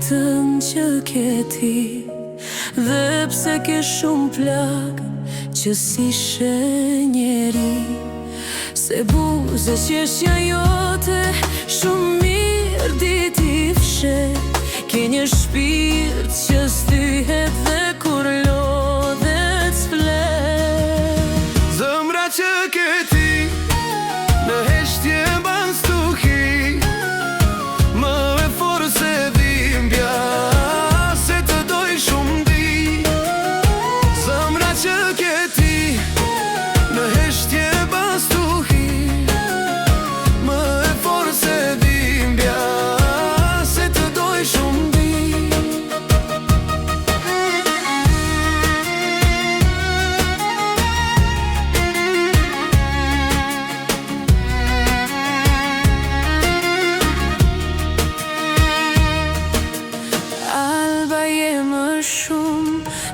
dritën që ke ti, dhe pse ke shumë plak që si njeri. Se buze qeshja jote shumë mirë diti fshet, ke një shpirt që styhet dhe kur lodhet s'flet. Zëmra që ke ti në heshtje ban stuhi, më e forë se dhimbja se të doj shumë di. Zëmra që ke ti në heshtje ban stuhi, më e forë se dhimbja se të doj shumë di.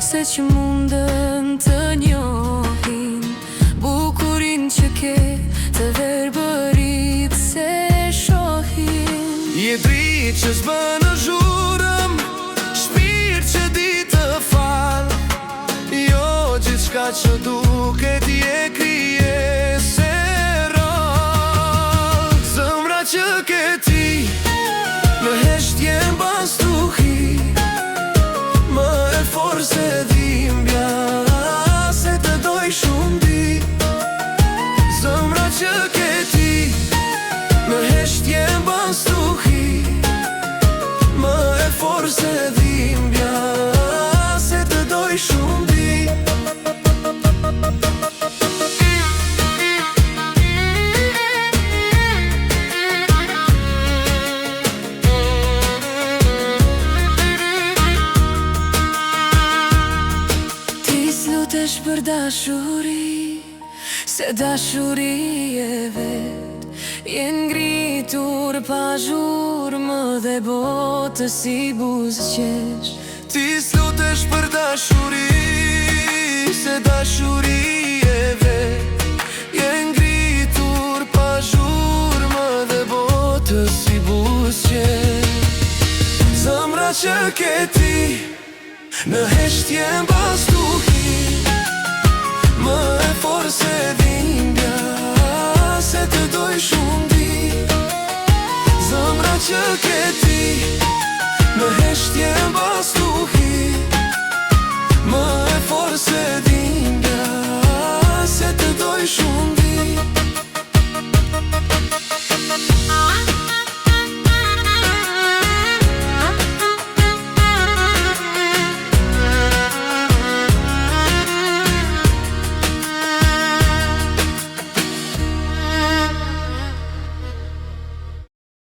Se që mundën të njohin bukurin që ke të verbërit se shohin. Je dritë që s'bë në zhurëm, shpirt që di të fal, jo gjithçka që duket je krije se rall. Zëmra që ke ti në heshtje mban stuhi, më e forë se dhimbja se të doj shumë di. Zëmra që ke ti në heshtje mban stuhi, më e forë se dhimbja se të doj shumë di. Lutesh për dashuri, se dashuri e vet je ngritur pa zhurmë dhe botë si buzëqesh. Ti s'lutesh për dashuri, se dashuri e vet je ngritur pa zhurmë dhe botë si buzëqesh. Zëmra që ke ti në heshtje mban stuhi, më e forë se dhimbja se të doj shumë di.